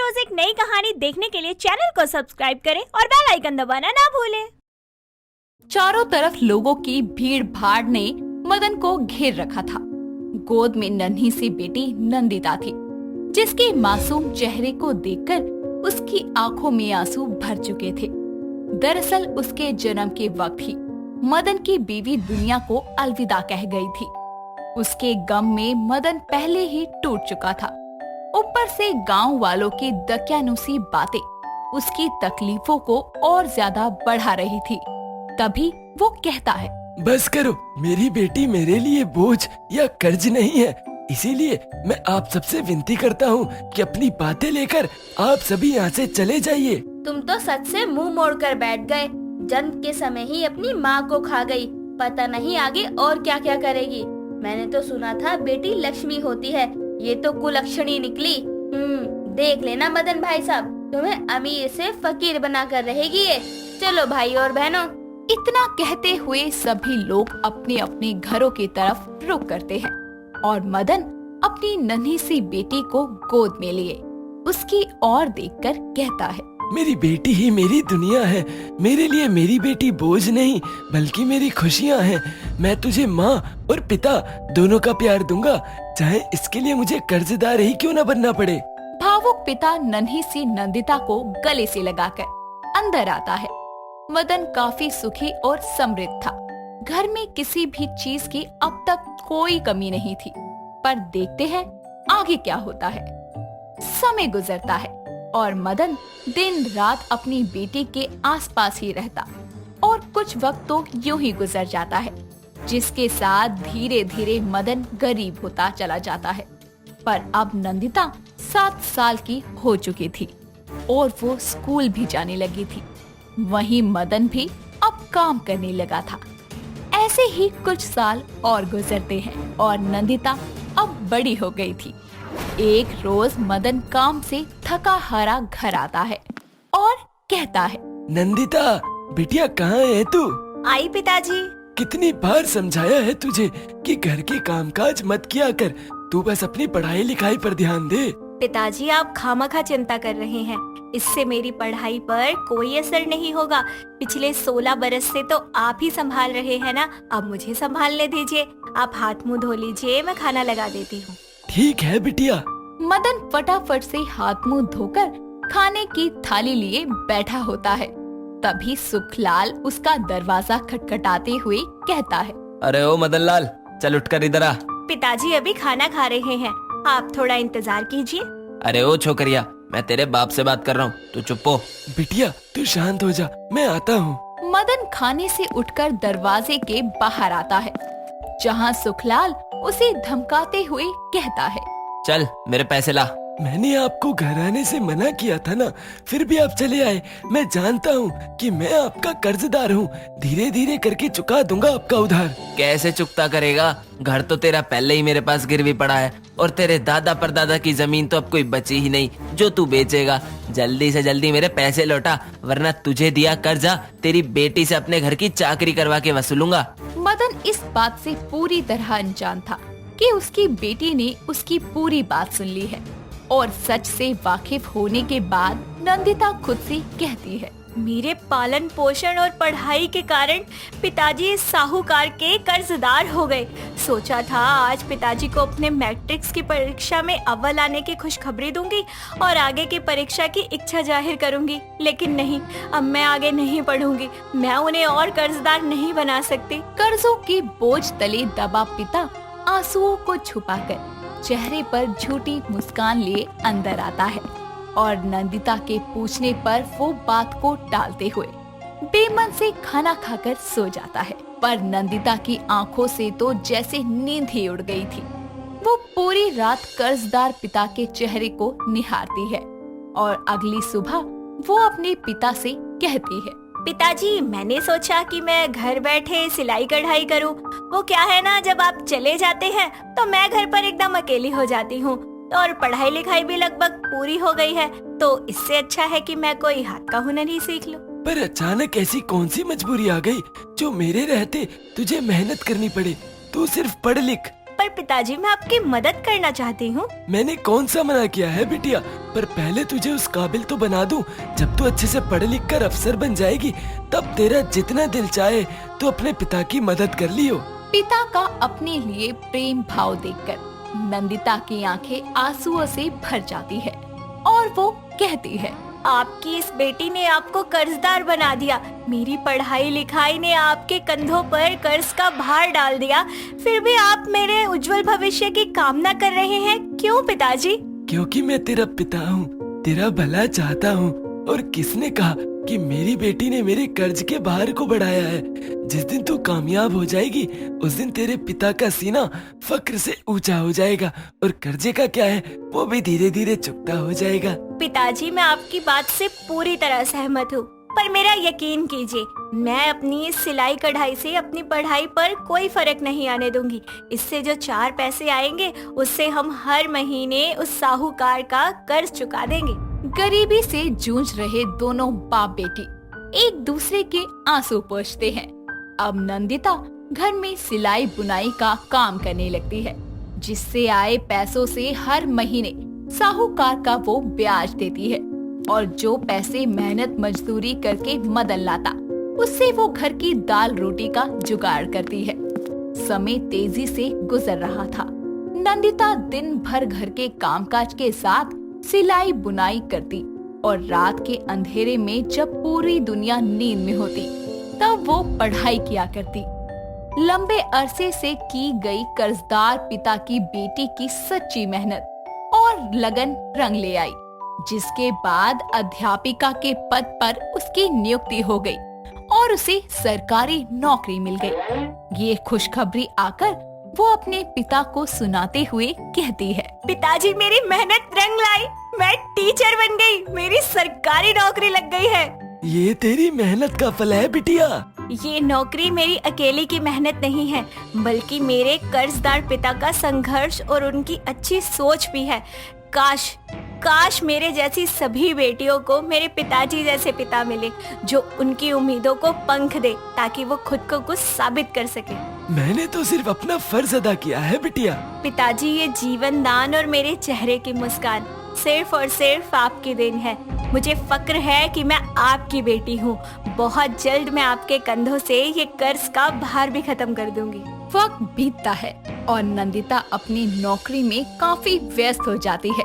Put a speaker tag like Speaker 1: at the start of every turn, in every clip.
Speaker 1: रोज एक नई कहानी देखने के लिए चैनल को सब्सक्राइब करें और बेल आइकन दबाना ना भूलें।
Speaker 2: चारों तरफ लोगों की भीड़ भाड़ ने मदन को घेर रखा था। गोद में नन्ही सी बेटी नंदिता थी, जिसके मासूम चेहरे को देखकर उसकी आंखों में आंसू भर चुके थे। दरअसल उसके जन्म के वक्त ही मदन की बीवी दुनिया को अलविदा कह गई थी। उसके गम में मदन पहले ही टूट चुका था। ऊपर से गांव वालों की दकियानुसी बातें उसकी तकलीफों को और ज्यादा बढ़ा रही थी। तभी वो कहता है,
Speaker 3: बस करो, मेरी बेटी मेरे लिए बोझ या कर्ज नहीं है। इसीलिए मैं आप सबसे विनती करता हूँ कि अपनी बातें लेकर आप सभी यहाँ से चले जाइए।
Speaker 4: तुम तो सच से मुंह मोड़कर बैठ गए। जन्म के समय ही अपनी माँ को खा गई, पता नहीं आगे और क्या क्या करेगी। मैंने तो सुना था बेटी लक्ष्मी होती है, ये तो कुलक्षणी निकली। देख लेना मदन भाई साहब, तुम्हें अमीर से फकीर बनाकर रहेगी ये। चलो भाई और बहनों।
Speaker 2: इतना कहते हुए सभी लोग अपने अपने घरों की तरफ रुख करते हैं और मदन अपनी नन्ही सी बेटी को गोद में लिए उसकी ओर देखकर कहता है,
Speaker 3: मेरी बेटी ही मेरी दुनिया है। मेरे लिए मेरी बेटी बोझ नहीं बल्कि मेरी खुशियाँ हैं। मैं तुझे माँ और पिता दोनों का प्यार दूंगा, चाहे इसके लिए मुझे कर्जदार ही क्यों न बनना पड़े।
Speaker 2: भावुक पिता नन्ही सी नंदिता को गले से लगाकर अंदर आता है। मदन काफी सुखी और समृद्ध था। घर में किसी भी चीज की अब तक कोई कमी नहीं थी। पर देखते हैं आगे क्या होता है। समय गुजरता है और मदन दिन रात अपनी बेटी के आसपास ही रहता और कुछ वक्त तो यूं ही गुजर जाता है, जिसके साथ धीरे धीरे मदन गरीब होता चला जाता है। पर अब नंदिता 7 साल की हो चुकी थी और वो स्कूल भी जाने लगी थी। वहीं मदन भी अब काम करने लगा था। ऐसे ही कुछ साल और गुजरते हैं और नंदिता अब बड़ी हो गई थी। एक रोज मदन काम से थका हारा घर आता है और कहता है,
Speaker 3: नंदिता बिटिया कहाँ है तू?
Speaker 1: आई पिताजी।
Speaker 3: कितनी बार समझाया है तुझे कि घर के कामकाज मत किया कर, तू बस अपनी पढ़ाई लिखाई पर ध्यान दे।
Speaker 1: पिताजी आप खामखा चिंता कर रहे हैं, इससे मेरी पढ़ाई पर कोई असर नहीं होगा। पिछले 16 बरस से तो आप ही संभाल रहे हैं ना, अब मुझे संभालने दीजिए। आप हाथ मुंह धो लीजिए, मैं खाना लगा देती हूँ।
Speaker 3: ठीक है बिटिया।
Speaker 2: मदन फटाफट से हाथ मुंह धोकर खाने की थाली लिए बैठा होता है। तभी सुखलाल उसका दरवाजा खटखटाते हुए कहता है,
Speaker 5: अरे ओ मदन लाल, चल उठकर इधर आ।
Speaker 1: पिताजी अभी खाना खा रहे हैं, आप थोड़ा इंतजार कीजिए।
Speaker 5: अरे ओ छोकरिया, मैं तेरे बाप से बात कर रहा हूँ, तू चुप हो।
Speaker 3: बिटिया तू शांत हो जा, मैं आता हूँ।
Speaker 2: मदन खाने से उठकर दरवाजे के बाहर आता है, जहाँ सुखलाल उसे धमकाते हुए कहता है,
Speaker 5: चल मेरे पैसे ला।
Speaker 3: मैंने आपको घर आने से मना किया था ना, फिर भी आप चले आए। मैं जानता हूँ कि मैं आपका कर्जदार हूँ, धीरे धीरे करके चुका दूंगा आपका उधार।
Speaker 5: कैसे चुकता करेगा? घर तो तेरा पहले ही मेरे पास गिरवी पड़ा है और तेरे दादा परदादा की जमीन तो अब कोई बची ही नहीं जो तू बेचेगा। जल्दी से जल्दी मेरे पैसे लौटा, वरना तुझे दिया कर्जा तेरी बेटी से अपने घर की चाकरी करवा के वसूलूंगा।
Speaker 2: मदन इस बात से पूरी तरह अनजान था कि उसकी बेटी ने उसकी पूरी बात सुन ली है और सच से वाकिफ होने के बाद नंदिता खुद से कहती है,
Speaker 1: मेरे पालन पोषण और पढ़ाई के कारण पिताजी इस साहूकार के कर्जदार हो गए। सोचा था आज पिताजी को अपने मैट्रिक्स की परीक्षा में अव्वल आने की खुशखबरी दूंगी और आगे की परीक्षा की इच्छा जाहिर करूंगी, लेकिन नहीं, अब मैं आगे नहीं पढ़ूंगी। मैं उन्हें और कर्जदार नहीं बना सकती।
Speaker 2: कर्जों के बोझ तले दबा पिता आंसुओं को छुपाकर चेहरे पर झूठी मुस्कान लिए अंदर आता है और नंदिता के पूछने पर वो बात को टालते हुए बेमन से खाना खाकर सो जाता है। पर नंदिता की आंखों से तो जैसे नींद ही उड़ गई थी। वो पूरी रात कर्जदार पिता के चेहरे को निहारती है और अगली सुबह वो अपने पिता से कहती है,
Speaker 1: पिताजी मैंने सोचा कि मैं घर बैठे सिलाई कढ़ाई करूं। वो क्या है ना, जब आप चले जाते हैं तो मैं घर पर एकदम अकेली हो जाती हूँ और पढ़ाई लिखाई भी लगभग पूरी हो गई है, तो इससे अच्छा है कि मैं कोई हाथ का हुनर ही सीख लूं।
Speaker 3: पर अचानक ऐसी कौन सी मजबूरी आ गई जो मेरे रहते तुझे मेहनत करनी पड़े? तू सिर्फ पढ़ लिख,
Speaker 1: पर पिताजी मैं आपकी मदद करना चाहती हूँ।
Speaker 3: मैंने कौन सा मना किया है बिटिया, पर पहले तुझे उस काबिल तो बना दूं। जब तू अच्छे से पढ़ लिख कर अफसर बन जाएगी तब तेरा जितना दिल चाहे तो अपने पिता की मदद कर लियो।
Speaker 2: पिता का अपने लिए प्रेम भाव देखकर नंदिता की आंखें आंसुओं से भर जाती है और वो कहती है,
Speaker 1: आपकी इस बेटी ने आपको कर्जदार बना दिया। मेरी पढ़ाई लिखाई ने आपके कंधों पर कर्ज का भार डाल दिया। फिर भी आप मेरे उज्जवल भविष्य की कामना कर रहे हैं, क्यों पिताजी?
Speaker 3: क्योंकि मैं तेरा पिता हूँ, तेरा भला चाहता हूँ। और किसने कहा कि मेरी बेटी ने मेरे कर्ज के भार को बढ़ाया है? जिस दिन तू कामयाब हो जाएगी उस दिन तेरे पिता का सीना फक्र से ऊंचा हो जाएगा और कर्जे का क्या है वो भी धीरे धीरे चुकता हो जाएगा।
Speaker 1: पिताजी मैं आपकी बात से पूरी तरह सहमत हूँ, पर मेरा यकीन कीजिए, मैं अपनी इस सिलाई कढ़ाई से अपनी पढ़ाई पर कोई फर्क नहीं आने दूंगी। इससे जो 4 पैसे आएंगे उससे हम हर महीने उस साहूकार का कर्ज चुका देंगे।
Speaker 2: गरीबी से जूझ रहे दोनों बाप बेटी एक दूसरे के आंसू पोंछते हैं। अब नंदिता घर में सिलाई बुनाई का काम करने लगती है, जिससे आए पैसों से हर महीने साहूकार का वो ब्याज देती है और जो पैसे मेहनत मजदूरी करके मदन लाता उससे वो घर की दाल रोटी का जुगाड़ करती है। समय तेजी से गुजर रहा था। नंदिता दिन भर घर के कामकाज के साथ सिलाई बुनाई करती और रात के अंधेरे में जब पूरी दुनिया नींद में होती तब वो पढ़ाई किया करती। लंबे अरसे से की गई कर्जदार पिता की बेटी की सच्ची मेहनत और लगन रंग ले आई, जिसके बाद अध्यापिका के पद पर उसकी नियुक्ति हो गई और उसे सरकारी नौकरी मिल गई। ये खुशखबरी आकर वो अपने पिता को सुनाते हुए कहती है,
Speaker 1: पिताजी मेरी मेहनत रंग लाई, मैं टीचर बन गई, मेरी सरकारी नौकरी लग गई है।
Speaker 3: ये तेरी मेहनत का फल है बिटिया।
Speaker 1: ये नौकरी मेरी अकेली की मेहनत नहीं है, बल्कि मेरे कर्जदार पिता का संघर्ष और उनकी अच्छी सोच भी है। काश मेरे जैसी सभी बेटियों को मेरे पिताजी जैसे पिता मिले, जो उनकी उम्मीदों को पंख दे ताकि वो खुद को कुछ साबित कर सके।
Speaker 3: मैंने तो सिर्फ अपना फर्ज अदा किया है बिटिया।
Speaker 1: पिताजी ये जीवन दान और मेरे चेहरे की मुस्कान सिर्फ और सिर्फ आपकी देन है। मुझे फक्र है कि मैं आपकी बेटी हूँ। बहुत जल्द मैं आपके कंधों से ये कर्ज का भार भी खत्म कर दूंगी।
Speaker 2: वक्त बीतता है और नंदिता अपनी नौकरी में काफी व्यस्त हो जाती है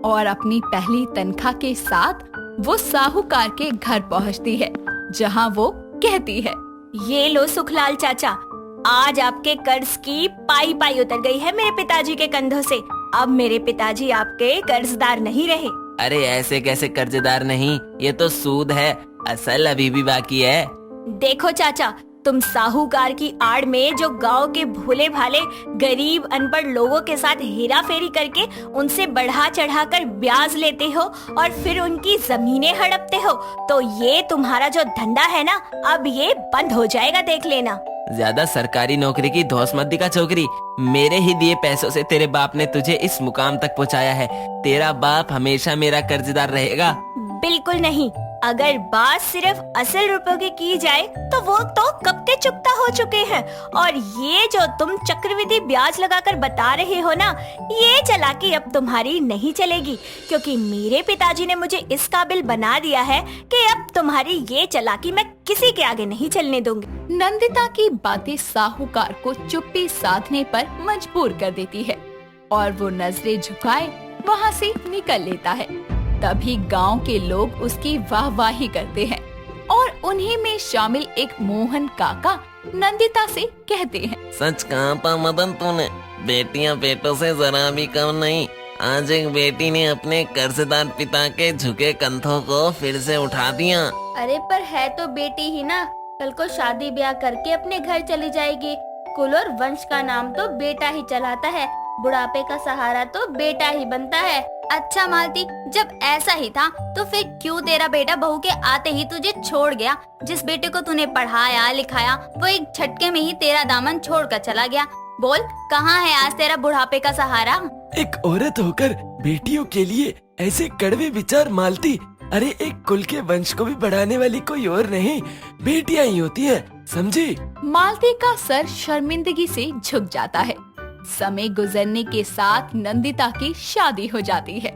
Speaker 2: और अपनी पहली तनख्वाह के साथ वो साहूकार के घर पहुंचती है, जहां वो कहती है,
Speaker 1: ये लो सुखलाल चाचा, आज आपके कर्ज की पाई पाई उतर गई है मेरे पिताजी के कंधों से। अब मेरे पिताजी आपके कर्जदार नहीं रहे।
Speaker 5: अरे ऐसे कैसे कर्जदार नहीं, ये तो सूद है, असल अभी भी बाकी है।
Speaker 1: देखो चाचा, तुम साहूकार की आड़ में जो गांव के भोले भाले गरीब अनपढ़ लोगों के साथ हेरा फेरी करके उनसे बढ़ा चढ़ा कर ब्याज लेते हो और फिर उनकी जमीनें हड़पते हो, तो ये तुम्हारा जो धंधा है ना, अब ये बंद हो जाएगा, देख लेना।
Speaker 5: ज्यादा सरकारी नौकरी की धौस मत दिखा छोकरी। मेरे ही दिए पैसों से तेरे बाप ने तुझे इस मुकाम तक पहुंचाया है। तेरा बाप हमेशा मेरा कर्जदार रहेगा।
Speaker 1: बिल्कुल नहीं। अगर बात सिर्फ असल रुपयों की जाए तो वो तो कब के चुकता हो चुके हैं, और ये जो तुम चक्रवृद्धि ब्याज लगाकर बता रहे हो ना, ये चालाकी अब तुम्हारी नहीं चलेगी, क्योंकि मेरे पिताजी ने मुझे इस काबिल बना दिया है कि अब तुम्हारी ये चालाकी मैं किसी के आगे नहीं चलने दूंगी।
Speaker 2: नंदिता की बातें साहूकार को चुप्पी साधने पर मजबूर कर देती है और वो नजरें झुकाए वहाँ से निकल लेता है। तभी गांव के लोग उसकी वाहवाही करते हैं और उन्हीं में शामिल एक मोहन काका नंदिता से कहते हैं,
Speaker 5: सच कहा था मदन तूने, बेटियां बेटों से जरा भी कम नहीं। आज एक बेटी ने अपने कर्जदार पिता के झुके कंधों को फिर से उठा दिया।
Speaker 4: अरे पर है तो बेटी ही ना, कल को शादी ब्याह करके अपने घर चली जाएगी। कुल और वंश का नाम तो बेटा ही चलाता है, बुढ़ापे का सहारा तो बेटा ही बनता है। अच्छा मालती, जब ऐसा ही था तो फिर क्यों तेरा बेटा बहू के आते ही तुझे छोड़ गया? जिस बेटे को तूने पढ़ाया लिखाया वो एक झटके में ही तेरा दामन छोड़कर चला गया। बोल, कहाँ है आज तेरा बुढ़ापे का सहारा?
Speaker 3: एक औरत होकर बेटियों के लिए ऐसे कड़वे विचार मालती। अरे एक कुल के वंश को भी बढ़ाने वाली कोई और नहीं, बेटियां ही होती हैं, समझी?
Speaker 2: मालती का सर शर्मिंदगी से झुक जाता है। समय गुजरने के साथ नंदिता की शादी हो जाती है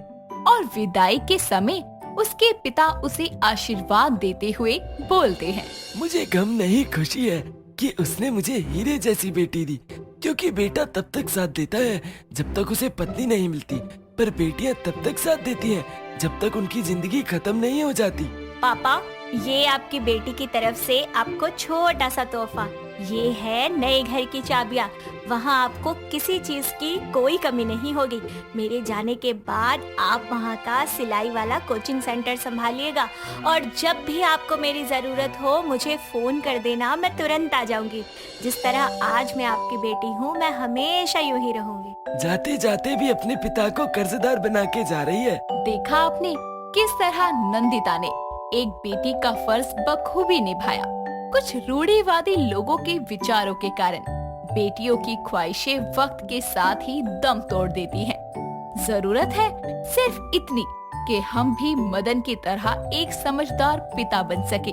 Speaker 2: और विदाई के समय उसके पिता उसे आशीर्वाद देते हुए बोलते हैं।
Speaker 3: मुझे गम नहीं खुशी है कि उसने मुझे हीरे जैसी बेटी दी, क्योंकि बेटा तब तक साथ देता है जब तक उसे पत्नी नहीं मिलती, पर बेटियां तब तक साथ देती हैं जब तक उनकी जिंदगी खत्म नहीं हो जाती।
Speaker 1: पापा, ये आपकी बेटी की तरफ से आपको छोटा सा तोहफा। ये है नए घर की चाबियाँ। वहाँ आपको किसी चीज की कोई कमी नहीं होगी। मेरे जाने के बाद आप वहाँ का सिलाई वाला कोचिंग सेंटर संभालिएगा और जब भी आपको मेरी जरूरत हो मुझे फोन कर देना, मैं तुरंत आ जाऊंगी। जिस तरह आज मैं आपकी बेटी हूँ, मैं हमेशा यूं ही रहूंगी।
Speaker 3: जाते जाते भी अपने पिता को कर्जदार बना के जा रही है।
Speaker 2: देखा आपने किस तरह नंदिता ने एक बेटी का फर्ज बखूबी निभाया। कुछ रूढ़िवादी लोगों के विचारों के कारण बेटियों की ख्वाहिशें वक्त के साथ ही दम तोड़ देती हैं। जरूरत है सिर्फ इतनी कि हम भी मदन की तरह एक समझदार पिता बन सके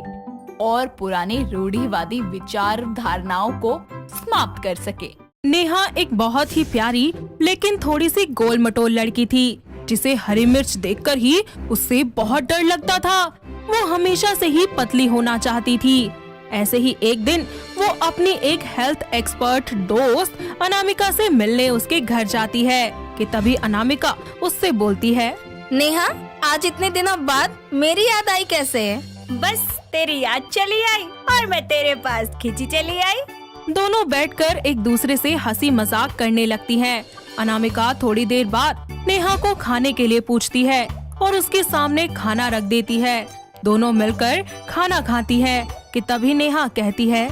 Speaker 2: और पुराने रूढ़िवादी विचार धारणाओं को समाप्त कर सके।
Speaker 6: नेहा एक बहुत ही प्यारी लेकिन थोड़ी सी गोल मटोल लड़की थी, जिसे हरी मिर्च देखकर ही उससे बहुत डर लगता था। वो हमेशा से ही पतली होना चाहती थी। ऐसे ही एक दिन वो अपनी एक हेल्थ एक्सपर्ट दोस्त अनामिका से मिलने उसके घर जाती है कि तभी अनामिका उससे बोलती है,
Speaker 4: नेहा, आज इतने दिनों बाद मेरी याद आई कैसे?
Speaker 1: बस तेरी याद चली आई और मैं तेरे पास खिंची चली आई।
Speaker 6: दोनों बैठकर एक दूसरे से हंसी मजाक करने लगती हैं। अनामिका थोड़ी देर बाद नेहा को खाने के लिए पूछती है और उसके सामने खाना रख देती है। दोनों मिलकर खाना खाती हैं कि तभी नेहा कहती है,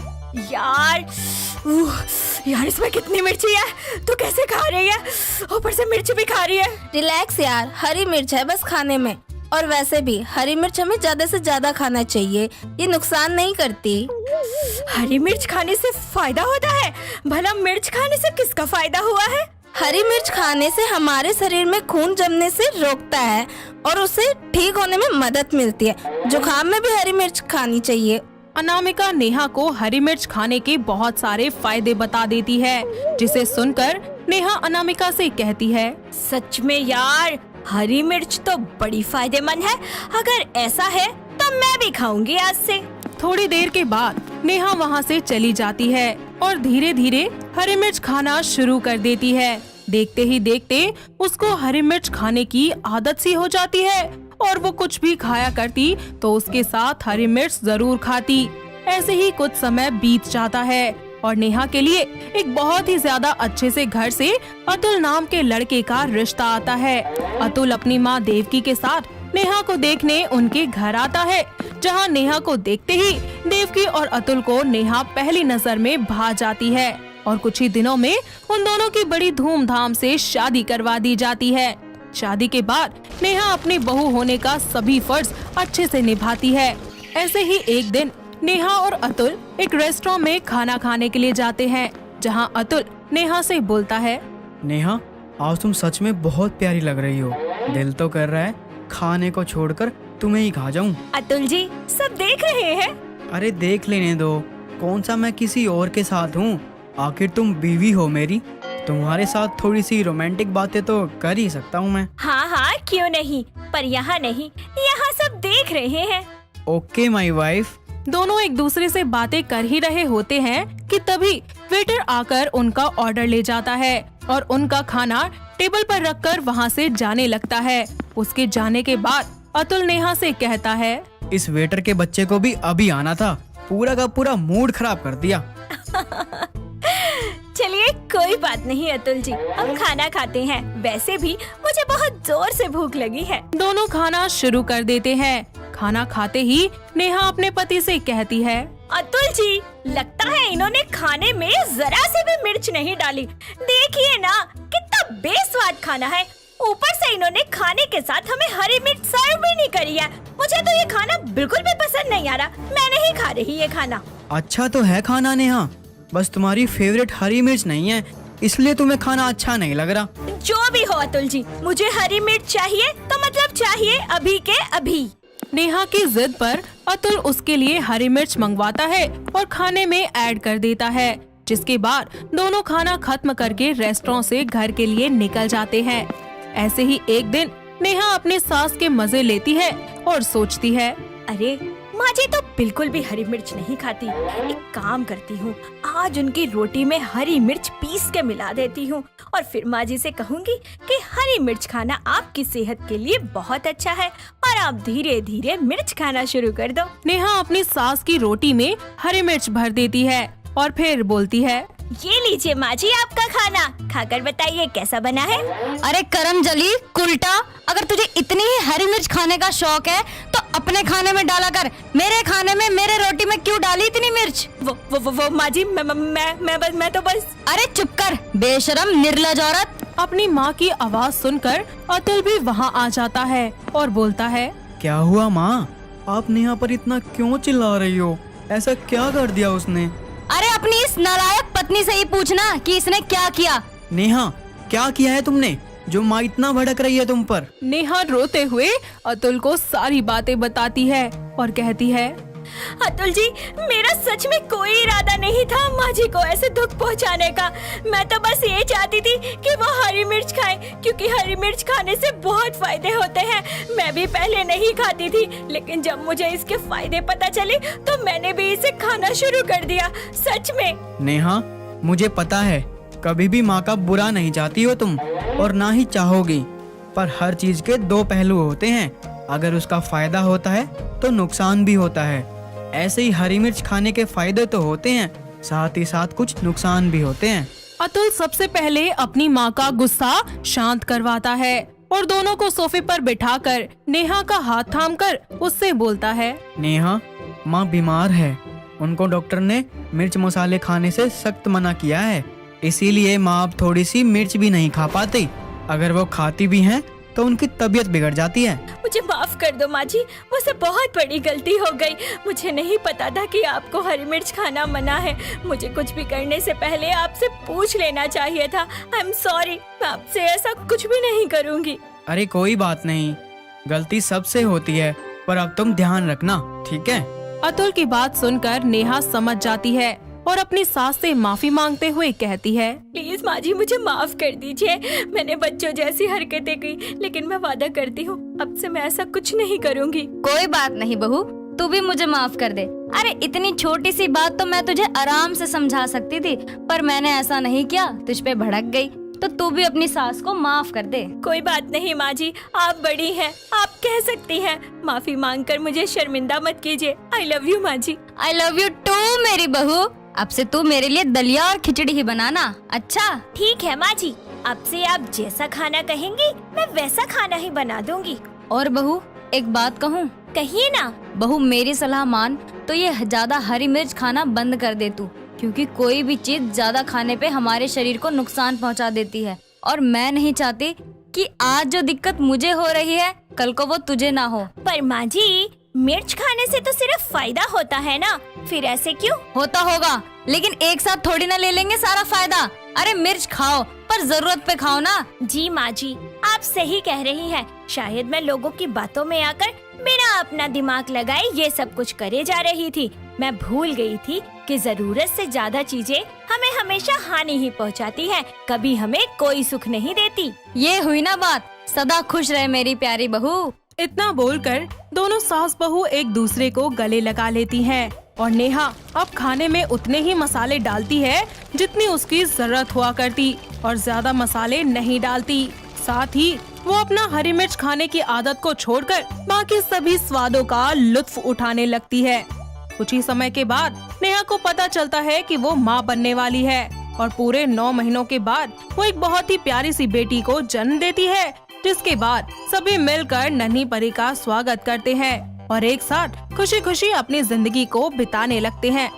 Speaker 1: यार इसमें कितनी मिर्ची है, तू कैसे खा रही है? ऊपर से मिर्च भी खा रही है।
Speaker 4: रिलैक्स यार, हरी मिर्च है बस खाने में। और वैसे भी हरी मिर्च हमें ज्यादा से ज्यादा खाना चाहिए, ये नुकसान नहीं करती।
Speaker 1: हरी मिर्च खाने से फायदा होता है? भला मिर्च खाने से किसका फायदा हुआ है?
Speaker 4: हरी मिर्च खाने से हमारे शरीर में खून जमने से रोकता है और उसे ठीक होने में मदद मिलती है। जुकाम में भी हरी मिर्च खानी चाहिए।
Speaker 6: अनामिका नेहा को हरी मिर्च खाने के बहुत सारे फायदे बता देती है, जिसे सुनकर नेहा अनामिका से कहती है,
Speaker 1: सच में यार, हरी मिर्च तो बड़ी फायदेमंद है। अगर ऐसा है तो मैं भी खाऊंगी आज से।
Speaker 6: थोड़ी देर के बाद नेहा वहाँ से चली जाती है और धीरे धीरे हरी मिर्च खाना शुरू कर देती है। देखते ही देखते उसको हरी मिर्च खाने की आदत सी हो जाती है और वो कुछ भी खाया करती तो उसके साथ हरी मिर्च जरूर खाती। ऐसे ही कुछ समय बीत जाता है और नेहा के लिए एक बहुत ही ज्यादा अच्छे से घर से अतुल नाम के लड़के का रिश्ता आता है। अतुल अपनी माँ देवकी के साथ नेहा को देखने उनके घर आता है, जहाँ नेहा को देखते ही देवकी और अतुल को नेहा पहली नजर में भा जाती है और कुछ ही दिनों में उन दोनों की बड़ी धूमधाम से शादी करवा दी जाती है। शादी के बाद नेहा अपनी बहू होने का सभी फर्ज अच्छे से निभाती है। ऐसे ही एक दिन नेहा और अतुल एक रेस्टोरेंट में खाना खाने के लिए जाते हैं, जहां अतुल नेहा से बोलता है,
Speaker 7: नेहा, आज तुम सच में बहुत प्यारी लग रही हो। दिल तो कर रहा है खाने को छोड़कर तुम्हें ही खा जाऊं।
Speaker 1: अतुल जी, सब देख रहे हैं।
Speaker 7: अरे देख लेने दो, कौन सा मैं किसी और के साथ हूँ। आखिर तुम बीवी हो मेरी, तुम्हारे साथ थोड़ी सी रोमांटिक बातें तो कर ही सकता हूँ मैं।
Speaker 1: हाँ हाँ, क्यों नहीं, पर यहाँ नहीं, यहाँ सब देख रहे हैं।
Speaker 7: Okay my wife.
Speaker 6: दोनों एक दूसरे से बातें कर ही रहे होते हैं कि तभी वेटर आकर उनका ऑर्डर ले जाता है और उनका खाना टेबल पर रखकर वहाँ से जाने लगता है। उसके जाने के बाद अतुल नेहा से कहता है,
Speaker 7: इस वेटर के बच्चे को भी अभी आना था, पूरा का पूरा मूड खराब कर दिया।
Speaker 1: चलिए कोई बात नहीं अतुल जी, हम खाना खाते हैं। वैसे भी मुझे बहुत जोर से भूख लगी है।
Speaker 6: दोनों खाना शुरू कर देते हैं। खाना खाते ही नेहा अपने पति से कहती है,
Speaker 1: अतुल जी, लगता है इन्होंने खाने में जरा से भी मिर्च नहीं डाली। देखिए ना, कितना बेस्वाद खाना है। ऊपर से इन्होंने खाने के साथ हमें हरी मिर्च सर्व भी नहीं करी है। मुझे तो ये खाना बिल्कुल भी पसंद नहीं आ रहा। मैं नहीं खा रही ये खाना।
Speaker 7: अच्छा तो है खाना नेहा, बस तुम्हारी फेवरेट हरी मिर्च नहीं है, इसलिए तुम्हें खाना अच्छा नहीं लग रहा।
Speaker 1: जो भी हो अतुल जी, मुझे हरी मिर्च चाहिए तो मतलब चाहिए अभी के अभी।
Speaker 6: नेहा की जिद पर अतुल उसके लिए हरी मिर्च मंगवाता है और खाने में ऐड कर देता है। जिसके बाद दोनों खाना खत्म करके रेस्टोरेंट से घर के लिए निकल जाते हैं। ऐसे ही एक दिन नेहा अपनी सास के मजे लेती है और सोचती है,
Speaker 1: अरे माँ जी तो बिल्कुल भी हरी मिर्च नहीं खाती। एक काम करती हूँ, आज उनकी रोटी में हरी मिर्च पीस के मिला देती हूँ और फिर माँ जी से कहूँगी कि हरी मिर्च खाना आपकी सेहत के लिए बहुत अच्छा है और आप धीरे धीरे मिर्च खाना शुरू कर दो।
Speaker 6: नेहा अपनी सास की रोटी में हरी मिर्च भर देती है और फिर बोलती है,
Speaker 1: ये लीजिए माँ जी आपका खाना, खाकर बताइए कैसा बना है।
Speaker 8: अरे करम जली कुलटा, अगर तुझे इतनी ही हरी मिर्च खाने का शौक है तो अपने खाने में डाला कर, मेरे खाने में मेरे रोटी में क्यों डाली इतनी मिर्च?
Speaker 1: वो माँ जी मैं तो बस।
Speaker 8: अरे चुप कर बेशरम निर्लज औरत।
Speaker 6: अपनी माँ की आवाज सुनकर अतुल भी वहाँ आ जाता है और बोलता है,
Speaker 7: क्या हुआ माँ, आप नेहा पर इतना क्यों चिल्ला रही हो? ऐसा क्या कर दिया उसने?
Speaker 8: अरे अपनी इस नालायक पत्नी से ही पूछना कि इसने क्या किया।
Speaker 7: नेहा क्या किया है तुमने जो माँ इतना भड़क रही है तुम पर?
Speaker 6: नेहा रोते हुए अतुल को सारी बातें बताती है और कहती है,
Speaker 1: अतुल जी मेरा सच में कोई इरादा नहीं था माँ जी को ऐसे दुख पहुँचाने का। मैं तो बस ये चाहती थी कि वो हरी मिर्च खाएं, क्योंकि हरी मिर्च खाने से बहुत फायदे होते हैं। मैं भी पहले नहीं खाती थी, लेकिन जब मुझे इसके फायदे पता चले तो मैंने भी इसे खाना शुरू कर दिया। सच में।
Speaker 7: नेहा मुझे पता है कभी भी माँ का बुरा नहीं चाहती हो तुम और ना ही चाहोगी, पर हर चीज के दो पहलू होते हैं। अगर उसका फायदा होता है तो नुकसान भी होता है। ऐसे ही हरी मिर्च खाने के फायदे तो होते हैं, साथ ही साथ कुछ नुकसान भी होते हैं।
Speaker 6: अतुल सबसे पहले अपनी माँ का गुस्सा शांत करवाता है और दोनों को सोफे पर बिठाकर नेहा का हाथ थामकर उससे बोलता है,
Speaker 7: नेहा माँ बीमार है, उनको डॉक्टर ने मिर्च मसाले खाने से सख्त मना किया है, इसीलिए माँ अब थोड़ी सी मिर्च भी नहीं खा पाती। अगर वो खाती भी हैं तो उनकी तबीयत बिगड़ जाती है।
Speaker 1: मुझे माफ कर दो माँ जी, मुझसे बहुत बड़ी गलती हो गई। मुझे नहीं पता था कि आपको हरी मिर्च खाना मना है। मुझे कुछ भी करने से पहले आपसे पूछ लेना चाहिए था। आई एम सॉरी, मैं आपसे ऐसा कुछ भी नहीं करूँगी।
Speaker 7: अरे कोई बात नहीं, गलती सबसे होती है, पर अब तुम ध्यान रखना, ठीक है?
Speaker 6: अतुल की बात सुनकर नेहा समझ जाती है और अपनी सास से माफी मांगते हुए कहती है,
Speaker 1: प्लीज माँ जी मुझे माफ कर दीजिए। मैंने बच्चों जैसी हरकतें की, लेकिन मैं वादा करती हूँ अब से मैं ऐसा कुछ नहीं करूँगी।
Speaker 8: कोई बात नहीं बहू, तू भी मुझे माफ कर दे। अरे इतनी छोटी सी बात तो मैं तुझे आराम से समझा सकती थी, पर मैंने ऐसा नहीं किया, तुझ पे भड़क गई। तो तू भी अपनी सास को माफ कर दे।
Speaker 1: कोई बात नहीं माँ जी, आप बड़ी हैं, आप कह सकती हैं। माफी मांगकर मुझे शर्मिंदा मत कीजिए। आई लव यू माँ जी।
Speaker 8: आई लव यू टू मेरी बहू। अब से तू मेरे लिए दलिया और खिचड़ी ही बनाना, अच्छा?
Speaker 1: ठीक है माँ जी, अब से आप जैसा खाना कहेंगी मैं वैसा खाना ही बना दूंगी।
Speaker 8: और बहू एक बात कहूँ?
Speaker 1: कहिए ना।
Speaker 8: बहू मेरी सलाह मान तो ये ज्यादा हरी मिर्च खाना बंद कर दे तू, क्योंकि कोई भी चीज ज्यादा खाने पे हमारे शरीर को नुकसान पहुंचा देती है, और मैं नहीं चाहती कि आज जो दिक्कत मुझे हो रही है कल को वो तुझे ना हो।
Speaker 1: पर माँ जी मिर्च खाने से तो सिर्फ फायदा होता है ना, फिर ऐसे क्यों?
Speaker 8: होता होगा, लेकिन एक साथ थोड़ी ना ले लेंगे सारा फायदा। अरे मिर्च खाओ, पर जरूरत पे खाओ ना।
Speaker 1: जी माँ जी, आप सही कह रही हैं। शायद मैं लोगों की बातों में आकर बिना अपना दिमाग लगाए ये सब कुछ करे जा रही थी। मैं भूल गई थी कि जरूरत से ज्यादा चीजें हमें हमेशा हानि ही पहुँचाती हैं, कभी हमें कोई सुख नहीं देती।
Speaker 8: ये हुई ना बात। सदा खुश रहे मेरी प्यारी बहू।
Speaker 6: इतना बोलकर दोनों सास बहू एक दूसरे को गले लगा लेती हैं और नेहा अब खाने में उतने ही मसाले डालती है जितनी उसकी जरूरत हुआ करती और ज्यादा मसाले नहीं डालती। साथ ही वो अपना हरी मिर्च खाने की आदत को छोड़कर बाकी सभी स्वादों का लुत्फ उठाने लगती है। कुछ ही समय के बाद नेहा को पता चलता है कि वो माँ बनने वाली है और पूरे 9 महीनों के बाद वो एक बहुत ही प्यारी सी बेटी को जन्म देती है, जिसके बाद सभी मिलकर नन्ही परी का स्वागत करते हैं और एक साथ खुशी खुशी अपनी जिंदगी को बिताने लगते हैं।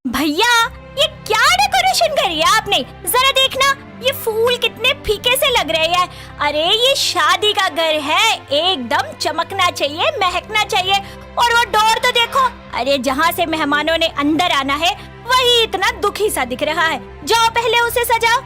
Speaker 1: भैया ये क्या डेकोरेशन करी है आपने? जरा देखना, ये फूल कितने फीके से लग रहे हैं। अरे ये शादी का घर है, एकदम चमकना चाहिए, महकना चाहिए। और वो डोर तो देखो, अरे जहाँ से मेहमानों ने अंदर आना है वही इतना दुखी सा दिख रहा है। जाओ पहले उसे सजाओ।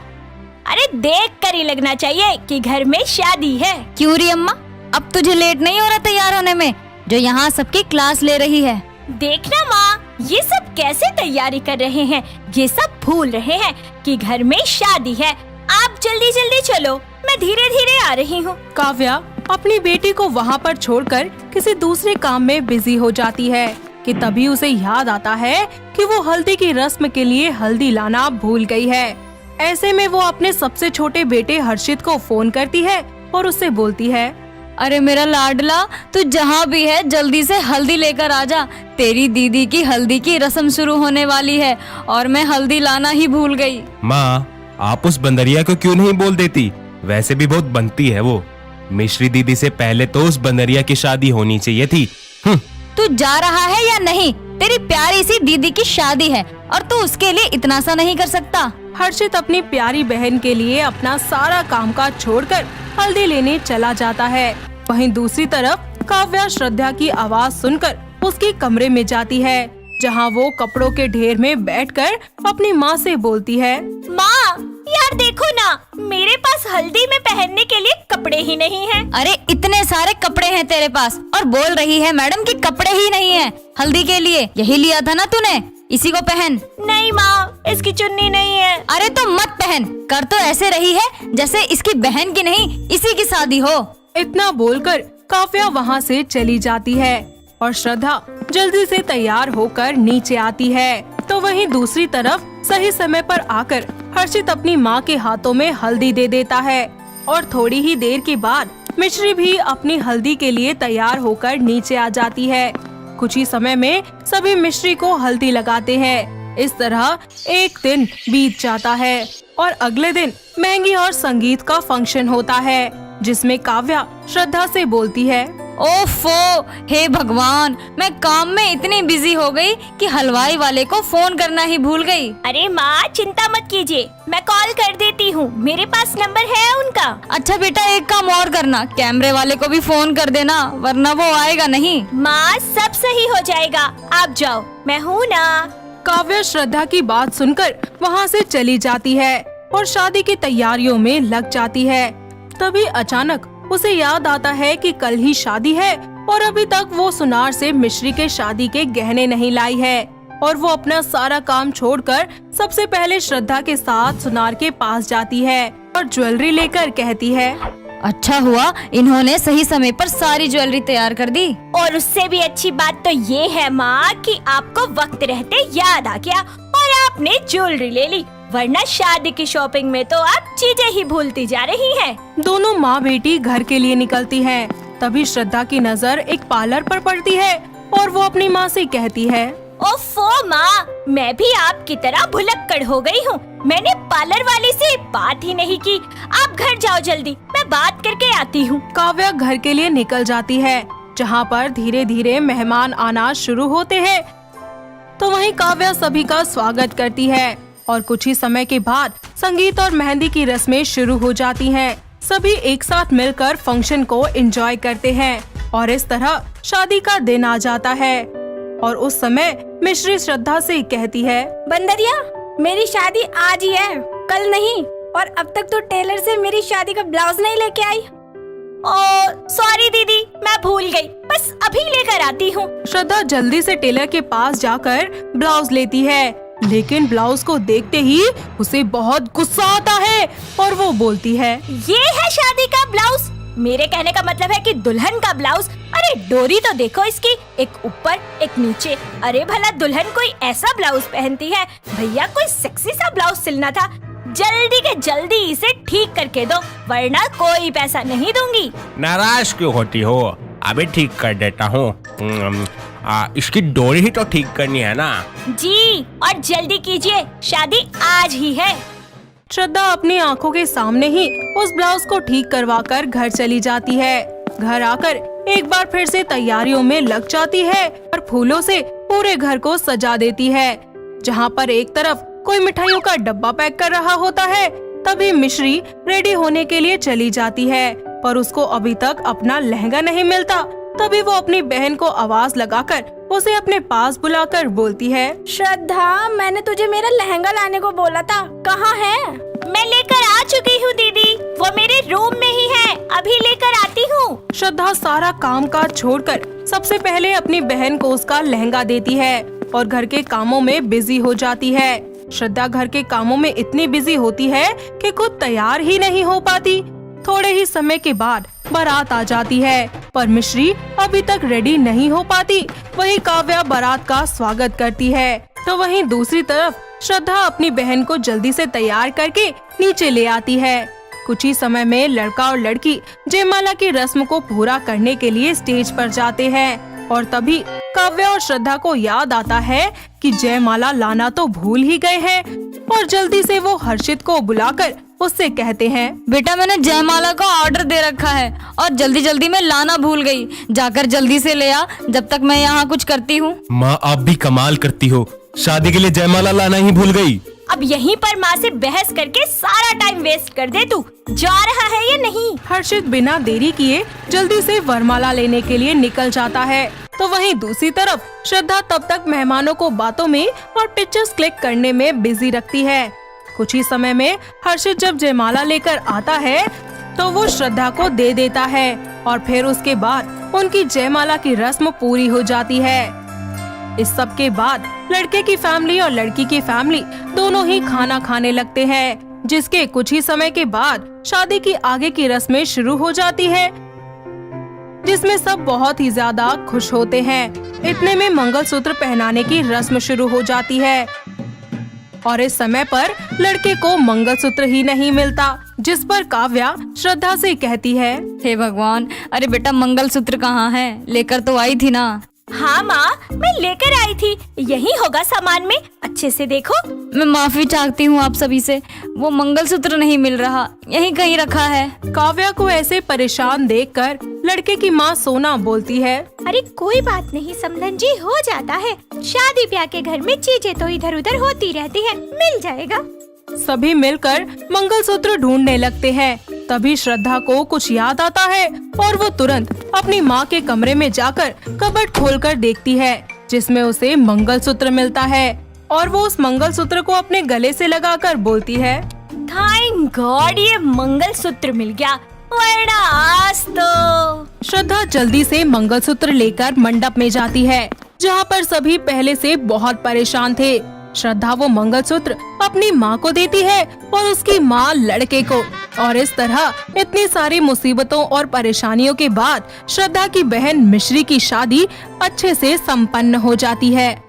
Speaker 1: अरे देख कर ही लगना चाहिए कि घर में शादी है।
Speaker 8: क्यों री अम्मा, अब तुझे लेट नहीं हो रहा तैयार होने में, जो यहाँ सबकी क्लास ले रही है?
Speaker 1: देखना माँ, ये सब कैसे तैयारी कर रहे हैं? ये सब भूल रहे हैं कि घर में शादी है। आप जल्दी जल्दी चलो, मैं धीरे धीरे आ रही हूँ।
Speaker 6: काव्या अपनी बेटी को वहाँ पर छोड़कर किसी दूसरे काम में बिजी हो जाती है कि तभी उसे याद आता है कि वो हल्दी की रस्म के लिए हल्दी लाना भूल गई है। ऐसे में वो अपने सबसे छोटे बेटे हर्षित को फोन करती है और उससे बोलती है,
Speaker 8: अरे मेरा लाडला, तू जहाँ भी है जल्दी से हल्दी लेकर आ जा। तेरी दीदी की हल्दी की रस्म शुरू होने वाली है और मैं हल्दी लाना ही भूल गई।
Speaker 9: माँ, आप उस बंदरिया को क्यों नहीं बोल देती? वैसे भी बहुत बनती है वो। मिश्री दीदी से पहले तो उस बंदरिया की शादी होनी चाहिए थी।
Speaker 8: तू जा रहा है या नहीं? तेरी प्यारी सी दीदी की शादी है और तू उसके लिए इतना सा नहीं कर सकता।
Speaker 6: हर्षित अपनी प्यारी बहन के लिए अपना सारा कामकाज छोड़कर हल्दी लेने चला जाता है। वहीं दूसरी तरफ काव्या श्रद्धा की आवाज सुनकर उसके कमरे में जाती है, जहां वो कपड़ों के ढेर में बैठकर अपनी माँ से बोलती है,
Speaker 1: माँ, यार देखो ना, मेरे पास हल्दी में पहनने के लिए कपड़े ही नहीं हैं।
Speaker 8: अरे इतने सारे कपड़े हैं तेरे पास और बोल रही है मैडम कि कपड़े ही नहीं है हल्दी के लिए। यही लिया था ना तूने, इसी को पहन।
Speaker 1: नहीं माँ, इसकी चुन्नी नहीं है।
Speaker 8: अरे तो मत पहन, कर तो ऐसे रही है जैसे इसकी बहन की नहीं इसी की शादी हो।
Speaker 6: इतना बोलकर काव्या वहाँ से चली जाती है और श्रद्धा जल्दी से तैयार होकर नीचे आती है। तो वहीं दूसरी तरफ सही समय पर आकर हर्षित अपनी माँ के हाथों में हल्दी दे देता है और थोड़ी ही देर के बाद मिश्री भी अपनी हल्दी के लिए तैयार होकर नीचे आ जाती है। कुछ ही समय में सभी मिश्री को हल्दी लगाते हैं। इस तरह एक दिन बीत जाता है और अगले दिन मेहंदी और संगीत का फंक्शन होता है, जिसमें काव्या श्रद्धा से बोलती है,
Speaker 8: ओफो, हे भगवान, मैं काम में इतनी बिजी हो गई कि हलवाई वाले को फोन करना ही भूल गई।
Speaker 1: अरे माँ, चिंता मत कीजिए, मैं कॉल कर देती हूँ, मेरे पास नंबर है उनका।
Speaker 8: अच्छा बेटा, एक काम और करना, कैमरे वाले को भी फोन कर देना, वरना वो आएगा नहीं।
Speaker 1: माँ, सब सही हो जाएगा, आप जाओ, मैं हूँ ना।
Speaker 6: काव्या श्रद्धा की बात सुनकर वहाँ से चली जाती है और शादी की तैयारियों में लग जाती है। तभी अचानक उसे याद आता है कि कल ही शादी है और अभी तक वो सुनार से मिश्री के शादी के गहने नहीं लाई है। और वो अपना सारा काम छोड़कर सबसे पहले श्रद्धा के साथ सुनार के पास जाती है और ज्वेलरी लेकर कहती है,
Speaker 8: अच्छा हुआ इन्होंने सही समय पर सारी ज्वेलरी तैयार कर दी।
Speaker 1: और उससे भी अच्छी बात तो ये है माँ कि आपको वक्त रहते याद आ गया और आपने ज्वेलरी ले ली, वरना शादी की शॉपिंग में तो आप चीजें ही भूलती जा रही हैं।
Speaker 6: दोनों माँ बेटी घर के लिए निकलती हैं। तभी श्रद्धा की नजर एक पार्लर पर पड़ती है और वो अपनी माँ से कहती है,
Speaker 1: ओफो माँ, मैं भी आपकी तरह भुलक्कड़ हो गई हूँ। मैंने पार्लर वाली से बात ही नहीं की। आप घर जाओ जल्दी, मैं बात करके आती हूँ।
Speaker 6: काव्या घर के लिए निकल जाती है, जहाँ पर धीरे धीरे मेहमान आना शुरू होते हैं। तो वहीं काव्या सभी का स्वागत करती है और कुछ ही समय के बाद संगीत और मेहंदी की रस्में शुरू हो जाती हैं। सभी एक साथ मिलकर फंक्शन को एंजॉय करते हैं और इस तरह शादी का दिन आ जाता है। और उस समय मिश्री श्रद्धा से कहती है,
Speaker 4: बंदरिया, मेरी शादी आज ही है, कल नहीं। और अब तक तो टेलर से मेरी शादी का ब्लाउज नहीं लेके आई।
Speaker 1: ओ सॉरी दीदी, मैं भूल गई, बस अभी लेकर आती हूँ।
Speaker 6: श्रद्धा जल्दी से टेलर के पास जाकर ब्लाउज लेती है, लेकिन ब्लाउज को देखते ही उसे बहुत गुस्सा आता है और वो बोलती है,
Speaker 1: ये है शादी का ब्लाउज? मेरे कहने का मतलब है कि दुल्हन का ब्लाउज। अरे डोरी तो देखो इसकी, एक ऊपर एक नीचे। अरे भला दुल्हन कोई ऐसा ब्लाउज पहनती है? भैया कोई सेक्सी सा ब्लाउज सिलना था। जल्दी के जल्दी इसे ठीक करके दो, वरना कोई पैसा नहीं दूंगी।
Speaker 9: नाराज क्यों होती हो? अभी ठीक कर देता हूँ। इसकी डोरी ही तो ठीक करनी है ना।
Speaker 1: जी, और जल्दी कीजिए, शादी आज ही है।
Speaker 6: श्रद्धा अपनी आंखों के सामने ही उस ब्लाउज को ठीक करवाकर घर चली जाती है। घर आकर एक बार फिर से तैयारियों में लग जाती है और फूलों से पूरे घर को सजा देती है। जहाँ पर एक तरफ कोई मिठाइयों का डब्बा पैक कर रहा होता है, तभी मिश्री रेडी होने के लिए चली जाती है, पर उसको अभी तक अपना लहंगा नहीं मिलता। तभी वो अपनी बहन को आवाज लगाकर उसे अपने पास बुलाकर बोलती है,
Speaker 4: श्रद्धा, मैंने तुझे मेरा लहंगा लाने को बोला था, कहाँ है?
Speaker 1: मैं लेकर आ चुकी हूँ दीदी, वो मेरे रूम में ही है, अभी लेकर आती हूँ।
Speaker 6: श्रद्धा सारा काम काज छोड़कर सबसे पहले अपनी बहन को उसका लहंगा देती है और घर के कामों में बिजी हो जाती है। श्रद्धा घर के कामों में इतनी बिजी होती है कि खुद तैयार ही नहीं हो पाती। थोड़े ही समय के बाद बारात आ जाती है, पर मिश्री अभी तक रेडी नहीं हो पाती। वहीं काव्या बारात का स्वागत करती है, तो वहीं दूसरी तरफ श्रद्धा अपनी बहन को जल्दी से तैयार करके नीचे ले आती है। कुछ ही समय में लड़का और लड़की जयमाला की रस्म को पूरा करने के लिए स्टेज पर जाते हैं और तभी काव्या और श्रद्धा को याद आता है कि जयमाला लाना तो भूल ही गए हैं और जल्दी से वो हर्षित को बुलाकर उससे कहते हैं,
Speaker 8: बेटा मैंने जयमाला का ऑर्डर दे रखा है और जल्दी जल्दी में लाना भूल गई। जाकर जल्दी से ले आ, जब तक मैं यहाँ कुछ करती हूँ।
Speaker 9: माँ आप भी कमाल करती हो, शादी के लिए जयमाला लाना ही भूल गई।
Speaker 1: अब यहीं पर माँ से बहस करके सारा टाइम वेस्ट कर दे। तू जा रहा है या नहीं?
Speaker 6: हर्षित बिना देरी किए जल्दी से वरमाला लेने के लिए निकल जाता है, तो वहीं दूसरी तरफ श्रद्धा तब तक मेहमानों को बातों में और पिक्चर्स क्लिक करने में बिजी रखती है। कुछ ही समय में हर्षित जब जयमाला लेकर आता है तो वो श्रद्धा को दे देता है और फिर उसके बाद उनकी जयमाला की रस्म पूरी हो जाती है। इस सब के बाद लड़के की फैमिली और लड़की की फैमिली दोनों ही खाना खाने लगते हैं, जिसके कुछ ही समय के बाद शादी की आगे की रस्में शुरू हो जाती है, जिसमें सब बहुत ही ज्यादा खुश होते हैं। इतने में मंगलसूत्र पहनाने की रस्म शुरू हो जाती है और इस समय पर लड़के को मंगलसूत्र ही नहीं मिलता, जिस पर काव्या श्रद्धा से कहती है,
Speaker 8: हे भगवान, अरे बेटा मंगलसूत्र कहाँ है? लेकर तो आई थी ना।
Speaker 1: हाँ माँ, मैं लेकर आई थी, यही होगा सामान में, अच्छे से देखो।
Speaker 8: मैं माफी चाहती हूँ आप सभी से, वो मंगलसूत्र नहीं मिल रहा, यहीं कहीं रखा है।
Speaker 6: काव्या को ऐसे परेशान देखकर लड़के की माँ सोना बोलती है,
Speaker 1: अरे कोई बात नहीं समधन जी, हो जाता है, शादी ब्याह के घर में चीजें तो इधर उधर होती रहती है, मिल जाएगा।
Speaker 6: सभी मिलकर मंगलसूत्र ढूंढने लगते हैं। तभी श्रद्धा को कुछ याद आता है और वो तुरंत अपनी माँ के कमरे में जाकर कबर्ड खोलकर देखती है, जिसमें उसे मंगलसूत्र मिलता है और वो उस मंगलसूत्र को अपने गले से लगाकर बोलती है,
Speaker 1: थैंक गॉड, ये मंगलसूत्र मिल गया, वरना आज तो।
Speaker 6: श्रद्धा जल्दी से मंगलसूत्र लेकर मंडप में जाती है, जहाँ पर सभी पहले से बहुत परेशान थे। श्रद्धा वो मंगलसूत्र अपनी माँ को देती है और उसकी माँ लड़के को, और इस तरह इतनी सारी मुसीबतों और परेशानियों के बाद श्रद्धा की बहन मिश्री की शादी अच्छे से संपन्न हो जाती है।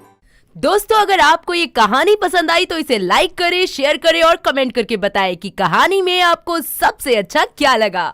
Speaker 10: दोस्तों, अगर आपको ये कहानी पसंद आई तो इसे लाइक करें, शेयर करें और कमेंट करके बताएं कि कहानी में आपको सबसे अच्छा क्या लगा।